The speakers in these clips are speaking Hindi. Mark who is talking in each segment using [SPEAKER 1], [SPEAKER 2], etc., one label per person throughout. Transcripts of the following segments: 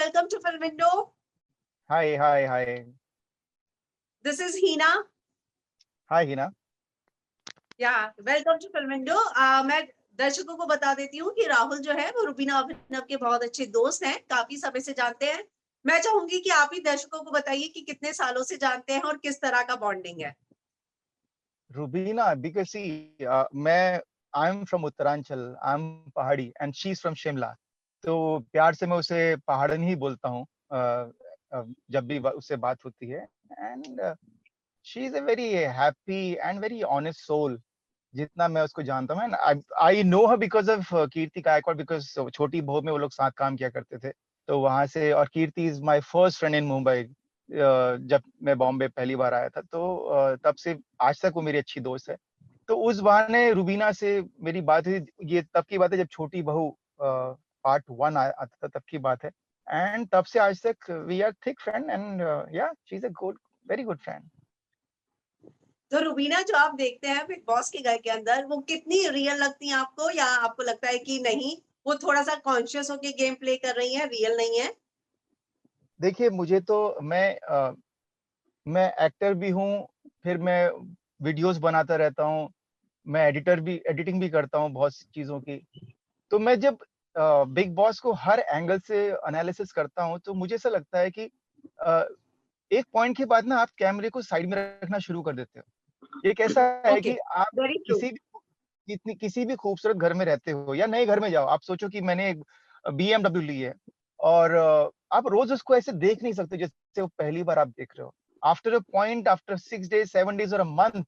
[SPEAKER 1] welcome to Film Window.
[SPEAKER 2] Hi.
[SPEAKER 1] This is Hina.
[SPEAKER 2] Hi, Hina.
[SPEAKER 1] Yeah, welcome to Film Window. मैं दर्शकों को बता देती हूँ कि राहुल जो है वो रुबीना अभिनव के बहुत अच्छे दोस्त हैं, काफी समय से जानते हैं। मैं चाहूंगी कि आप ही दर्शकों को बताइए कि कितने सालों से जानते हैं और किस तरह का बॉन्डिंग है।
[SPEAKER 2] Rubina, because see, I'm from Uttaranchal, I'm Pahadi, and she's from Shimla. तो प्यार से मैं उसे पहाड़न ही बोलता हूँ जब भी उससे बात होती है. And she is a very happy and very honest soul. जितना मैं उसको जानता हूँ, and I know her because of Kirti Gaekwad, because छोटी बहू में वो लोग साथ काम किया करते थे. तो वहां से, और कीर्ति is my first friend in Mumbai. जब मैं बॉम्बे पहली बार आया था, तो तब से आज तक वो मेरी अच्छी दोस्त है. तो उस बहाने रुबीना से मेरी बात हुई. ये तब की बात है जब छोटी बहू पार्ट 1 आता था, तब की बात है. एंड तब से आज तक we are thick friend, and yeah she is a good, very good friend.
[SPEAKER 1] तो रुबीना जो आप देखते हैं बिग बॉस के घर के अंदर, वो कितनी रियल लगती है आपको, या आपको लगता है कि नहीं वो थोड़ा सा कॉन्शियस होके गेम प्ले कर रही है, रियल नहीं है?
[SPEAKER 2] देखिए, मुझे तो मैं एक्टर भी हूँ, फिर मैं वीडियोस बनाता रहता हूँ, मैं एडिटिंग भी करता हूँ बहुत सी चीजों की. तो मैं जब बिग बॉस को हर एंगल से एनालिसिस करता हूँ, तो मुझे ऐसा लगता है कि एक पॉइंट के बाद ना आप कैमरे को साइड में रखना शुरू कर देते हो. एक ऐसा है
[SPEAKER 1] ओके,
[SPEAKER 2] कि आप
[SPEAKER 1] वेरी ट्रू।
[SPEAKER 2] किसी भी खूबसूरत घर में रहते हो या नए घर में जाओ, आप सोचो कि मैंने एक BMW ली है, और आप रोज उसको ऐसे देख नहीं सकते जैसे वो पहली बार आप देख रहे हो. After a point, after 6 days, 7 days और a month,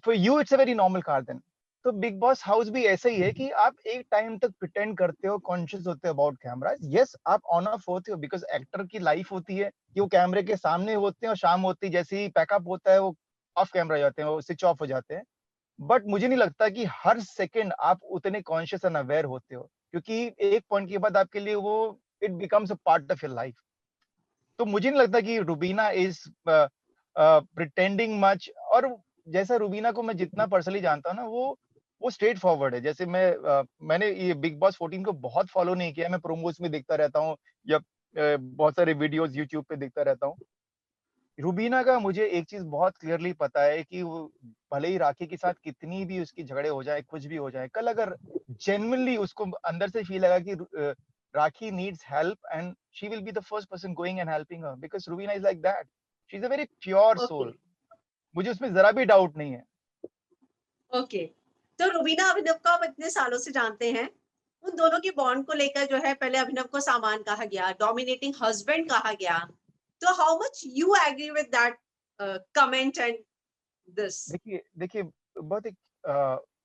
[SPEAKER 2] for you it's a very normal car then. तो बिग बॉस हाउस भी ऐसा ही है कि आप एक टाइम तक प्रिटेंड करते हो, कॉन्शियस होते हो अबाउट कैमरा. यस, आप ऑन ऑफ होते हो, बिकॉज एक्टर की लाइफ होती है कि वो कैमरे के सामने होते हैं, और शाम होती है जैसे ही पैकअप होता है वो ऑफ कैमरा जाते हैं, वो स्विच ऑफ हो जाते हैं. बट मुझे नहीं लगता कि हर सेकंड आप उतने कॉन्शियस एंड अवेयर होते हो, क्योंकि एक पॉइंट के बाद आपके लिए वो it becomes a part of your life. तो मुझे नहीं लगता कि रुबीना इज प्रिटेंडिंग मच. और जैसा रुबीना को मैं जितना पर्सनली जानता हूँ ना, वो स्ट्रेट फॉरवर्ड है. जैसे मैंने ये बिग बॉस 14 को बहुत फॉलो नहीं किया, मैं प्रोमोस में देखता रहता हूँ या बहुत सारे वीडियोस यूट्यूब पे देखता रहता हूँ. रुबीना का मुझे एक चीज बहुत क्लियरली पता है कि वो भले ही राखी के साथ कितनी भी उसकी झगड़े हो जाए, कुछ भी हो जाए, कल अगर जेन्युइनली उसको अंदर से फील लगा कि Rakhi needs help, and she will be the first person going and helping her, because Rubina is like that. She is a very pure
[SPEAKER 1] okay
[SPEAKER 2] soul. मुझे उसमें जरा भी डाउट नहीं है.
[SPEAKER 1] ओके। तो रुबीना अभिनव को आप इतने सालों से जानते हैं, उन दोनों की बॉन्ड को लेकर जो है, पहले अभिनव को सामान कहा गया, डोमिनेटिंग हस्बैंड कहा गया, तो how much you agree with that comment and this?
[SPEAKER 2] देखिए बहुत एक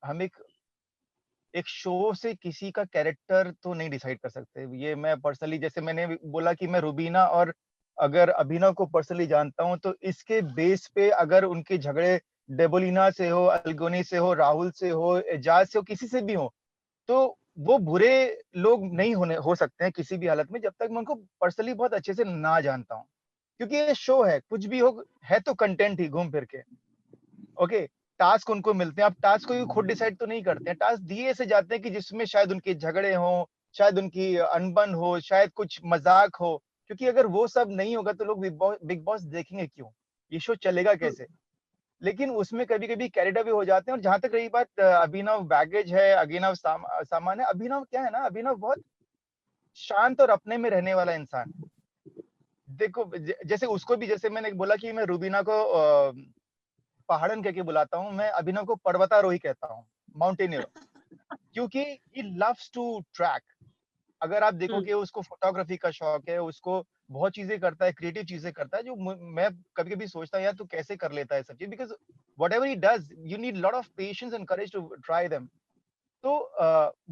[SPEAKER 2] हम एक शो से किसी का कैरेक्टर तो नहीं डिसाइड कर सकते. ये मैं पर्सनली, जैसे मैंने बोला कि मैं रुबीना और अगर अभिनव को पर्सनली जानता हूं, तो इसके बेस पे अगर उनके झगड़े डेबोलिना से हो, अल्गोनी से हो, राहुल से हो, एजाज से हो, किसी से भी हो, तो वो बुरे लोग नहीं हो सकते हैं किसी भी हालत में, जब तक मैं उनको पर्सनली बहुत अच्छे से ना जानता हूँ. क्योंकि ये शो है, कुछ भी हो, है तो कंटेंट ही घूम फिर के. ओके, टास्क उनको मिलते हैं. अब टास्क को भी खुद डिसाइड तो नहीं करते हैं, टास्क दिए ऐसे जाते हैं कि जिसमें शायद उनके झगड़े हों, शायद उनकी अनबन हो, शायद कुछ मजाक हो. क्योंकि अगर वो सब नहीं होगा तो लोग बिग बॉस देखेंगे क्यों, ये शो चलेगा कैसे. लेकिन उसमें कभी कभी कैरिड अवे हो जाते हैं. और जहां तक रही बात अभिनव बैगेज है, अभिनव सामान है, अभिनव क्या है ना, अभिनव बहुत शांत और अपने में रहने वाला इंसान. देखो जैसे उसको भी, जैसे मैंने बोला कि मैं रुबीना को पहाड़न कह के बुलाता हूँ, मैं अभिनव को पर्वतारोही कहता हूँ, माउंटेनियर. क्योंकि ही लव्स टू ट्रैक. अगर आप देखोगे, उसको फोटोग्राफी का शौक है, उसको बहुत चीजें करता है, क्रिएटिव चीजें करता है, जो मैं कभी कभी सोचता हूँ यार तू कैसे कर लेता है सब चीज, because whatever he does you need lot of patience and courage to try them. तो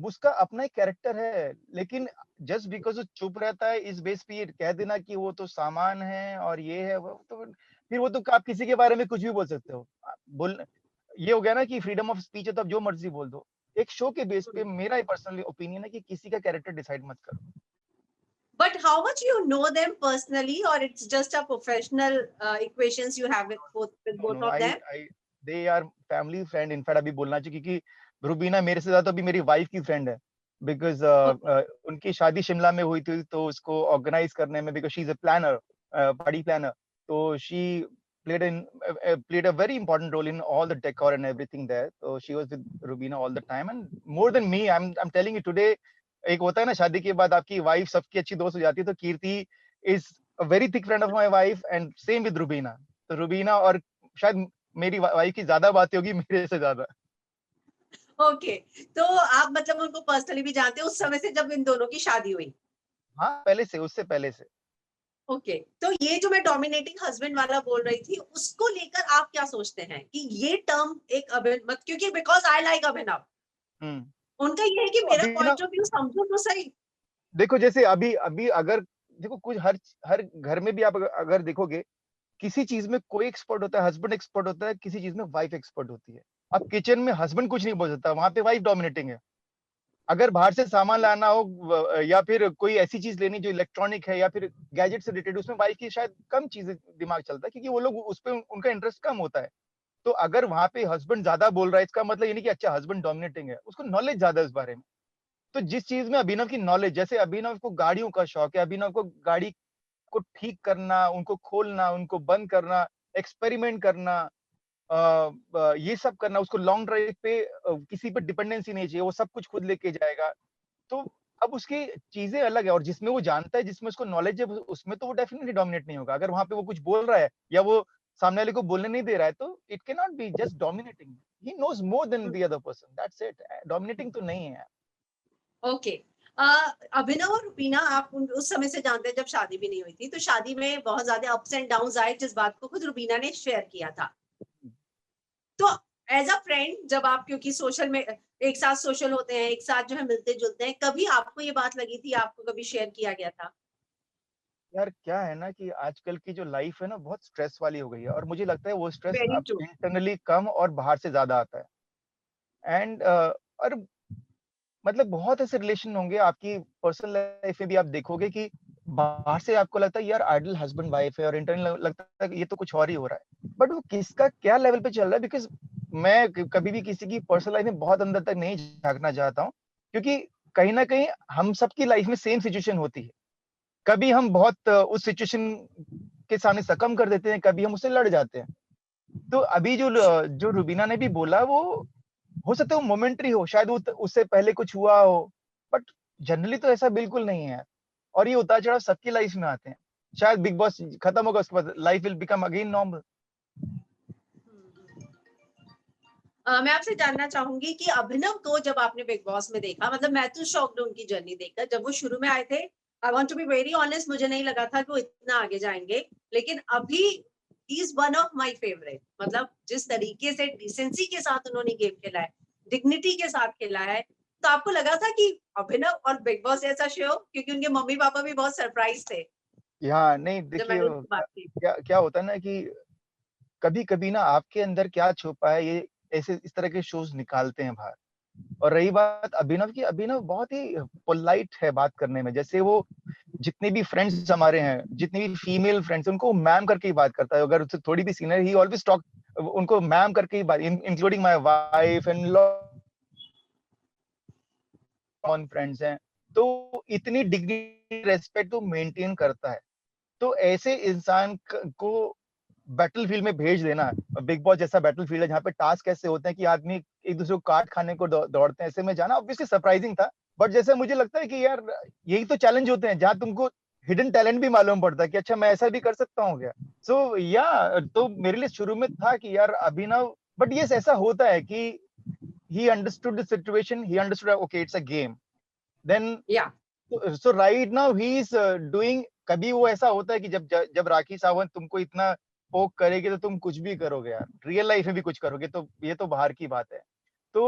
[SPEAKER 2] उसका अपना एक कैरेक्टर है. लेकिन जस्ट बिकॉज वो चुप रहता है, इस बेस पे ये कह देना कि वो तो सामान है और ये है वो, तो फिर वो तो आप किसी के बारे में कुछ भी बोल सकते हो. बोल, ये हो गया ना कि फ्रीडम ऑफ स्पीच है, तो आप जो मर्जी बोल दो. एक शो के बेस पे मेरा पर्सनली ओपिनियन है कि किसी का कैरेक्टर डिसाइड मत करो.
[SPEAKER 1] But how much you know them personally, or it's just a professional equations you have with
[SPEAKER 2] no
[SPEAKER 1] both
[SPEAKER 2] no,
[SPEAKER 1] of
[SPEAKER 2] I
[SPEAKER 1] them?
[SPEAKER 2] I they are family friend. In fact अभी बोलना चाहिए, क्योंकि रुबीना मेरे से ज्यादा तो अभी मेरी वाइफ की फ्रेंड है. बिकॉज़
[SPEAKER 1] ओके,
[SPEAKER 2] उनकी शादी शिमला में हुई थी, तो उसको ऑर्गेनाइज़ करने में, because she is a planner, party planner, तो she played a very important role in all the decor and everything there. So she was with Rubina all the time, and more than me, I'm telling you today, एक होता है ना शादी के बाद आपकी वाइफ सबकी अच्छी दोस्त हो जाती है, तो Kirti is a very thick friend of my wife and same with Rubina. तो रुबीना और शायद मेरी वाइफ की ज़्यादा बातें होगी मेरे से ज़्यादा।
[SPEAKER 1] ओके। तो आप मतलब उनको पर्सनली भी जानते हो उस समय से जब इन दोनों की शादी हुई?
[SPEAKER 2] हाँ, पहले से, उससे पहले से।
[SPEAKER 1] ओके, तो ये जो मैं डोमिनेटिंग हस्बैंड वाला बोल रही थी, उसको लेकर आप क्या सोचते हैं कि ये टर्म एक मत क्योंकि बिकॉज़ आई लाइक अभिनव,
[SPEAKER 2] हुँ।
[SPEAKER 1] उनका ये है कि
[SPEAKER 2] तो
[SPEAKER 1] मेरा
[SPEAKER 2] अभी ना
[SPEAKER 1] पॉइंट ऑफ व्यू समझो तो सही।
[SPEAKER 2] देखो जैसे अभी अभी अगर देखो कुछ हर घर में भी आप अगर अगर देखोगे, किसी चीज़ में कोई एक्सपर्ट होता है, हस्बैंड एक्सपर्ट होता है, किसी चीज़ में वाइफ एक्सपर्ट होती है। अब किचन में हस्बैंड कुछ नहीं बोल सकता, वहाँ पे वाइफ डोमिनेटिंग है। अगर बाहर से सामान लाना हो या फिर कोई ऐसी चीज़ लेनी जो इलेक्ट्रॉनिक है या फिर गैजेट से रिलेटेड, उसमें वाइफ की शायद कम चीज़ें दिमाग चलता है, क्योंकि वो लोग उसपे उनका इंटरेस्ट कम होता है। तो अगर वहाँ पे हस्बैंड ज़्यादा बोल रहा है, इसका मतलब ये नहीं कि अच्छा हस्बैंड डोमिनेटिंग है, उसको नॉलेज ज़्यादा है उस बारे में। तो जिस चीज़ में अभिनव की नॉलेज, जैसे अभिनव को गाड़ियों का शौक है, अभिनव को गाड़ी को ठीक करना, उनको खोलना, उनको बंद करना, एक्सपेरिमेंट करना, ये सब करना, उसको लॉन्ग ड्राइव पे किसी पे डिपेंडेंसी नहीं चाहिए, वो सब कुछ खुद लेके जाएगा। तो अब उसकी चीज़ें अलग है, और जिसमें वो जानता है, जिसमें उसको नॉलेज है, उसमें तो वो डेफिनिटली डोमिनेट नहीं होगा। अगर वहाँ पे वो कुछ बोल रहा है या वो सामने वाले को बोलने नहीं दे रहा है, तो it can not be just dominating. He knows more than
[SPEAKER 1] hmm,
[SPEAKER 2] the other person, that's it. Dominating तो नहीं है।
[SPEAKER 1] ओके। अ, अभिनव और रुबीना आप उन उस समय से जानते हैं जब शादी भी नहीं हुई थी, तो शादी में बहुत ज़्यादा अप्स एंड डाउन्स आए जिस बात को खुद रुबीना ने शेयर किया था। तो एज़ अ फ्रेंड जब आप क्योंकि सोशल में एक साथ सोशल होते हैं, एक साथ जो है मिलते-जुलते हैं, कभी आपको ये बात लगी थी, आपको कभी शेयर किया गया था?
[SPEAKER 2] यार क्या है ना कि आजकल की जो लाइफ है ना, बहुत स्ट्रेस वाली हो गई है, और मुझे लगता है वो स्ट्रेस
[SPEAKER 1] वेरी
[SPEAKER 2] अब
[SPEAKER 1] ट्रू।
[SPEAKER 2] इंटरनली कम और बाहर से ज़्यादा आता है। एंड और मतलब बहुत ऐसे रिलेशन होंगे आपकी पर्सनल लाइफ में भी, आप देखोगे कि बाहर से आपको लगता है यार आइडियल हस्बैंड वाइफ है, और इंटरनल लगता है कि ये तो कुछ और ही हो रहा है। बट वो किसका क्या लेवल पे चल रहा है, बिकॉज़ मैं कभी भी किसी की पर्सनल लाइफ में बहुत अंदर तक नहीं झाँकना चाहता हूँ, क्योंकि कहीं न कहीं हम सबकी लाइफ में सेम सिचुएशन होती है। कभी हम बहुत उस सिचुएशन के सामने सकम कर देते हैं, कभी हम उससे लड़ जाते हैं। तो अभी जो रुबीना ने भी बोला, वो हो सकता है वो मोमेंटरी हो, शायद वो उससे पहले कुछ हुआ हो, बट जनरली तो ऐसा बिल्कुल नहीं है। और ये उतार-चढ़ाव सबकी लाइफ में आते हैं। शायद बिग बॉस खत्म होगा, उसके बाद life will become again normal.
[SPEAKER 1] मैं आपसे जानना चाहूँगी कि अभिनव को जब आपने बिग बॉस में देखा मतलब मैं तो शॉक्ड हूँ उनकी जर्नी देखकर। जब वो शुरू में आए थे, I want to be very honest मुझे नहीं लगा था कि वो इतना आगे जाएँगे। लेकिन अभी he is one of my favourite मतलब जिस तरीके से डिसेंसी के साथ उन्होंने गेम खेला है, डिग्निटी के साथ खेला है, तो आपको लगा था कि अभिनव और बिग बॉस जैसा शो क्योंकि उनके मम्मी-पापा भी बहुत सरप्राइज़ थे,
[SPEAKER 2] यहाँ नहीं
[SPEAKER 1] जब
[SPEAKER 2] देखिए,
[SPEAKER 1] मैंने उनसे बात की।
[SPEAKER 2] क्या क्या होता है ना कि कभी-कभी ना आपके अंदर क्या छुपा है, ये ऐसे इस तरह के शोज़ निकालते हैं बाहर। और रही बात अभिनव की, अभिनव बहुत ही पोलाइट है बात करने में। जैसे वो जितने भी फ्रेंड्स हमारे हैं, जितनी भी फीमेल फ्रेंड्स हैं, उनको मैम करके ही बात करता है। अगर उससे थोड़ी भी सीनियर, ही ऑलवेज़ टॉक उनको मैम करके ही बात, including my wife and common friends हैं। तो इतनी डिग्निटी, रिस्पेक्ट वो मेंटेन करता है। तो ऐसे इंसान को बैटलफील्ड में भेज देना, बिग बॉस जैसा बैटलफील्ड है जहाँ पे टास्क ऐसे होते हैं कि आदमी एक दूसरे को काट खाने को दौड़ते हैं, ऐसे में जाना ऑब्वियसली सरप्राइजिंग था। बट जैसे मुझे लगता है कि यार यही तो चैलेंज होते हैं जहाँ तुमको हिडन टैलेंट भी मालूम पड़ता है कि अच्छा मैं ऐसा भी कर सकता हूँ क्या। सो या तो मेरे लिए शुरू में था कि यार अभिनव, बट यस ऐसा होता है कि he understood the situation, he understood okay it's a game. Then
[SPEAKER 1] yeah
[SPEAKER 2] so right now he is doing. कभी वो ऐसा होता है कि जब राखी सावंत तुमको इतना पोक करेगी तो तुम कुछ भी करोगे यार, रियल लाइफ में भी कुछ करोगे, तो ये तो बाहर की बात है। तो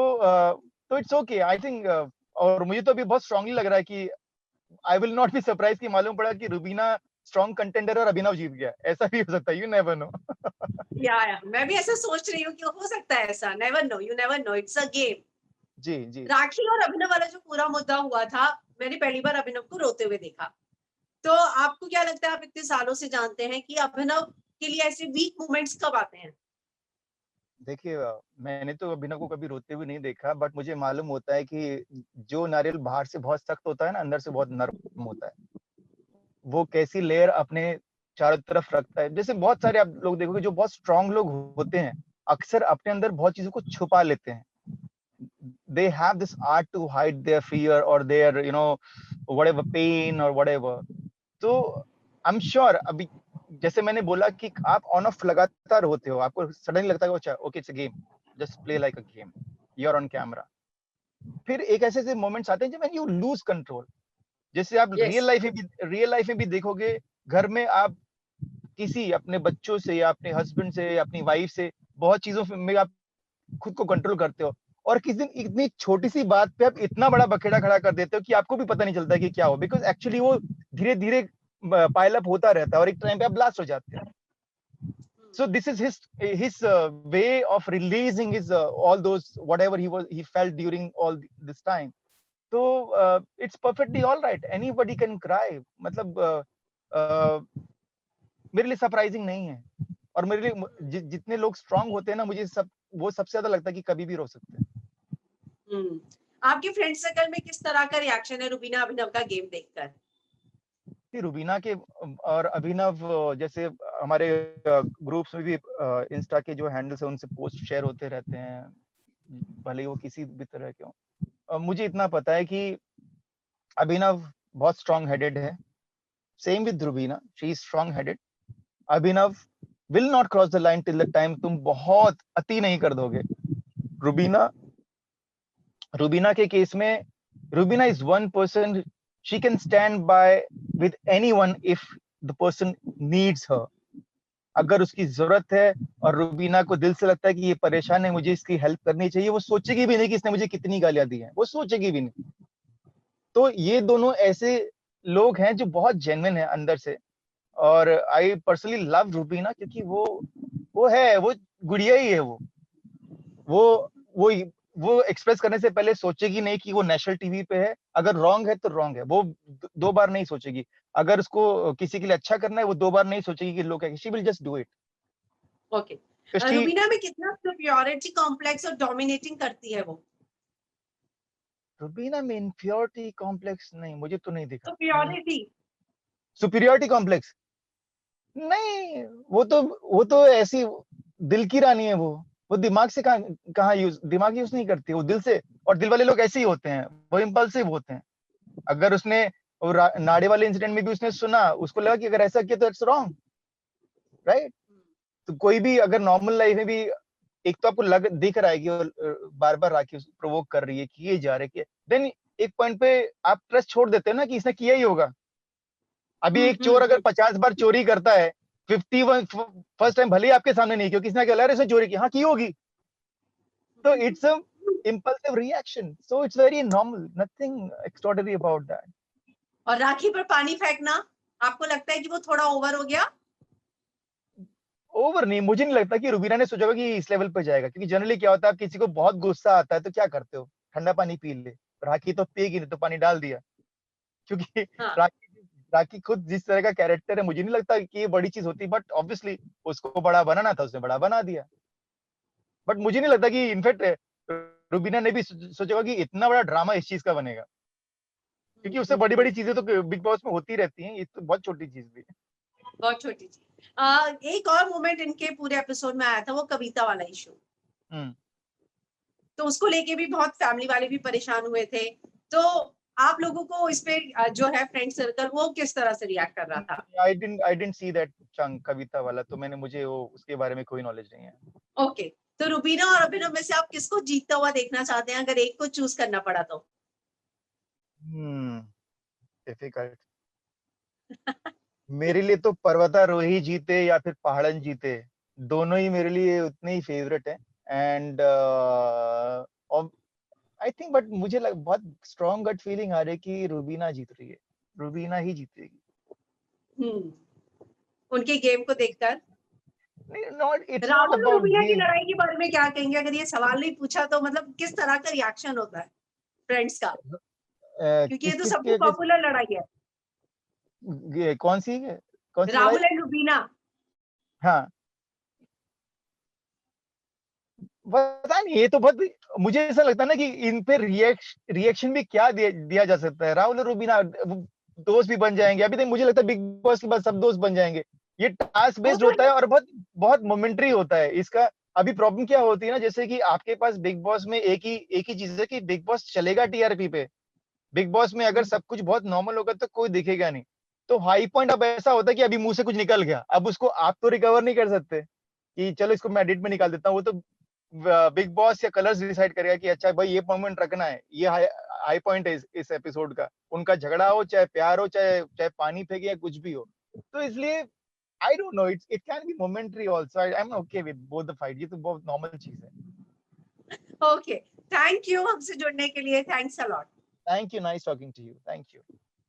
[SPEAKER 2] तो इट्स ओके आई थिंक। और मुझे तो अभी बहुत स्ट्रांगली लग रहा है कि I will not be surprise कि मालूम पड़ा कि रुबीना स्ट्रॉन्ग कंटेंडर और अभिनव जीत गया, ऐसा भी हो सकता है, यू नेवर नो।
[SPEAKER 1] या मैं भी ऐसा सोच रही हूँ कि हो सकता है ऐसा never know you never know it's a game.
[SPEAKER 2] जी जी।
[SPEAKER 1] राखी और अभिनव वाला जो पूरा मुद्दा हुआ था, मैंने पहली बार अभिनव को रोते हुए देखा। तो आपको क्या लगता है आप इतने सालों से जानते हैं कि अभिनव के लिए ऐसे वीक मोमेंट्स कब आते हैं?
[SPEAKER 2] देखिए मैंने तो अभिनव को कभी रोते हुए नहीं देखा, बट मुझे मालूम होता है कि जो नारियल बाहर से बहुत सख्त होता है ना, अंदर से बहुत नर्म होता है। वो कैसी लेयर अपने चारों तरफ रखता है। जैसे बहुत सारे आप लोग देखोगे जो बहुत स्ट्रांग लोग होते हैं, अक्सर अपने अंदर बहुत चीज़ों को छुपा लेते हैं। They have this art to hide their fear or their, whatever pain or whatever. तो आई एम श्योर अभी जैसे मैंने बोला कि आप ऑन ऑफ लगातार होते हो, आपको सडनली लगता है कि अच्छा okay it's a game, just play like a game, you are on camera. फिर एक ऐसे ऐसे मोमेंट्स आते हैं जब यू लूज कंट्रोल। जैसे आप
[SPEAKER 1] यस।
[SPEAKER 2] रियल लाइफ में भी देखोगे, घर में आप किसी अपने बच्चों से या अपने हस्बैंड से या अपनी वाइफ से बहुत चीजों में आप खुद को कंट्रोल करते हो, और किसी दिन इतनी छोटी सी बात पे आप इतना बड़ा बखेड़ा खड़ा कर देते हो कि आपको भी पता नहीं चलता कि क्या हो, बिकॉज एक्चुअली वो धीरे धीरे पाइल अप होता रहता है और एक टाइम पे आप ब्लास्ट हो जाते हैं। So this is his way of releasing his all those whatever he felt during all this time. So it's perfectly all right, anybody can cry, मतलब uh, मेरे लिए सरप्राइजिंग नहीं है। और मेरे लिए जितने लोग स्ट्रांग होते हैं ना, मुझे सब वो सबसे ज्यादा लगता है कि कभी भी रो सकते हैं।
[SPEAKER 1] हम्म। आपके फ्रेंड सर्कल में किस तरह का रिएक्शन है रुबीना अभिनव का गेम देखकर?
[SPEAKER 2] कि रुबीना के और अभिनव जैसे हमारे ग्रुप्स में भी इंस्टा के जो हैंडल्स है उनसे पोस्ट शेयर होते रहते हैं, भले ही वो किसी भी तरह के हों। मुझे इतना पता है कि अभिनव बहुत स्ट्रांग हेडेड है, same with Rubina, she is strong headed. Abhinav will not cross the line till the time तुम बहुत अति नहीं कर दोगे। रुबीना रुबीना के केस में, Rubina is one person, she can stand by with anyone if the person needs her. अगर उसकी जरूरत है और रुबीना को दिल से लगता है कि ये परेशान है, मुझे इसकी हेल्प करनी चाहिए, वो सोचेगी भी नहीं कि इसने मुझे कितनी गालियां दी हैं, वो सोचेगी भी नहीं। तो ये दोनों ऐसे लोग हैं जो बहुत जेन्युइन है अंदर से। और आई पर्सनली लव रुबीना, क्योंकि वो गुड़िया ही है। वो वो वो एक्सप्रेस करने से पहले सोचेगी नहीं कि वो नेशनल टीवी पे है। अगर रॉन्ग है तो रॉन्ग है, वो दो बार नहीं सोचेगी। अगर उसको किसी के लिए अच्छा करना है, वो दो बार नहीं सोचेगी कि लोग क्या, she will just do it.
[SPEAKER 1] Okay. Rubina में कितना सुपीरियरिटी कॉम्प्लेक्स और डोमिनेटिंग करती है वो?
[SPEAKER 2] रुबीना में इन्फ्योरिटी कॉम्प्लेक्स नहीं, मुझे तो नहीं दिखा।
[SPEAKER 1] सुपीरियरिटी।
[SPEAKER 2] सुपीरियरिटी कॉम्प्लेक्स नहीं, वो तो ऐसी दिल की रानी है। वो दिमाग से कहाँ यूज, दिमाग यूज नहीं करती, वो दिल से। और दिल वाले लोग ऐसे ही होते हैं, वो इम्पल्सिव होते हैं। अगर उसने नाड़े वाले इंसिडेंट में भी उसने सुना, उसको लगा कि अगर ऐसा किया तो इट्स रॉन्ग, राइट। तो कोई भी अगर नॉर्मल लाइफ में भी एक तो आपको दिख रहा है कि बार बार राखी प्रोवोक कर रही है, किए जा रहे हैं, देन एक पॉइंट पे आप ट्रस्ट छोड़ देते हैं ना कि इसने किया ही होगा। अभी एक चोर अगर 50 बार चोरी करता है, 51 फर्स्ट टाइम भले ही आपके सामने नहीं, क्योंकि इसने कहा इसने चोरी की, हाँ की होगी। तो it's a impulsive reaction, so it's very normal, nothing extraordinary about that.
[SPEAKER 1] और राखी पर पानी फेंकना, आपको लगता है कि वो थोड़ा ओवर हो गया?
[SPEAKER 2] ओवर नहीं, मुझे नहीं लगता कि रुबीना ने सोचा होगा कि इस लेवल पे जाएगा, क्योंकि जनरली क्या होता है, आप किसी को बहुत गुस्सा आता है तो क्या करते हो, ठंडा पानी पी ले। राखी तो पिएगी नहीं, तो पानी डाल दिया। क्योंकि
[SPEAKER 1] हाँ।
[SPEAKER 2] राखी राखी खुद जिस तरह का कैरेक्टर है, मुझे नहीं लगता कि ये बड़ी चीज होती, बट ऑब्वियसली उसको बड़ा बनाना था, उसने बड़ा बना दिया। बट मुझे नहीं लगता कि इनफैक्ट रुबीना ने भी सोचा होगा कि इतना बड़ा ड्रामा इस चीज का बनेगा, क्योंकि उससे बड़ी बड़ी चीजें तो बिग बॉस में होती रहती हैं, ये तो बहुत छोटी चीज भी है।
[SPEAKER 1] बहुत छोटी चीज। एक और मोमेंट इनके पूरे एपिसोड में आया था, वो कविता वाला इशू।
[SPEAKER 2] हम्म।
[SPEAKER 1] तो उसको लेके भी बहुत फैमिली वाले भी परेशान हुए थे। तो आप लोगों को इस पे जो है फ्रेंड सर्कल, वो किस तरह से रिएक्ट कर रहा था?
[SPEAKER 2] I didn't see that chunk Kavita वाला, तो मुझे वो उसके बारे में कोई नॉलेज नहीं है।
[SPEAKER 1] ओके। तो रुबीना और अभिनव में से आप किसको जीतता हुआ देखना चाहते हैं, अगर एक को चूज करना पड़ा तो?
[SPEAKER 2] हम्म, डिफिकल्ट। मेरे लिए तो पर्वतारोही जीते या फिर पहाड़न जीते, दोनों ही मेरे लिए उतने ही फेवरेट है। एंड आई थिंक, बट बहुत स्ट्रॉन्ग गट फीलिंग आ रही है कि रुबीना जीत रही है, रुबीना ही जीतेगी।
[SPEAKER 1] हम्म। उनके गेम को देखकर।
[SPEAKER 2] नॉट इट्स नॉट
[SPEAKER 1] राहुल और
[SPEAKER 2] अबाउट
[SPEAKER 1] रुबीना की
[SPEAKER 2] गेम।
[SPEAKER 1] लड़ाई के बारे में क्या कहेंगे? अगर ये सवाल नहीं पूछा तो मतलब किस तरह का रिएक्शन होता है फ्रेंड्स का? क्योंकि ये
[SPEAKER 2] किस
[SPEAKER 1] तो
[SPEAKER 2] किस
[SPEAKER 1] सबसे पॉपुलर लड़ाई है।
[SPEAKER 2] कौन सी लड़ाई?
[SPEAKER 1] राहुल एंड रुबीना।
[SPEAKER 2] हाँ, पता नहीं, ये तो बहुत, मुझे ऐसा लगता है ना कि इन पे रिएक्शन भी क्या दिया जा सकता है। राहुल और रूबीना दोस्त भी बन जाएंगे, अभी तक मुझे लगता है बिग बॉस के बाद सब दोस्त बन जाएंगे। ये टास्क
[SPEAKER 1] वो
[SPEAKER 2] बेस्ड
[SPEAKER 1] तो
[SPEAKER 2] होता है और बहुत बहुत मोमेंट्री होता है इसका। अभी प्रॉब्लम क्या होती है ना, जैसे कि आपके पास बिग बॉस में एक ही चीज है कि बिग बॉस चलेगा टीआरपी पे। बिग बॉस में अगर सब कुछ बहुत नॉर्मल होगा तो कोई दिखेगा नहीं। तो हाई पॉइंट अब ऐसा होता है कि अभी मुंह से कुछ निकल गया, अब उसको आप तो रिकवर नहीं कर सकते कि चलो इसको मैं एडिट में निकाल देता हूँ। वो तो बिग बॉस या कलर्स डिसाइड करेगा कि अच्छा भाई ये मोमेंट रखना है, ये हाई पॉइंट है इस एपिसोड का। उनका झगड़ा हो, चाहे प्यार हो, चाहे चाहे पानी फेंके या कुछ भी हो। तो इसलिए I don't know, it can be momentary also. I am okay with both the fight, ये तो बहुत नॉर्मल चीज है।
[SPEAKER 1] ओके, थैंक यू हमसे जुड़ने के लिए, thanks a lot.
[SPEAKER 2] Thank you, nice talking to you, thank you.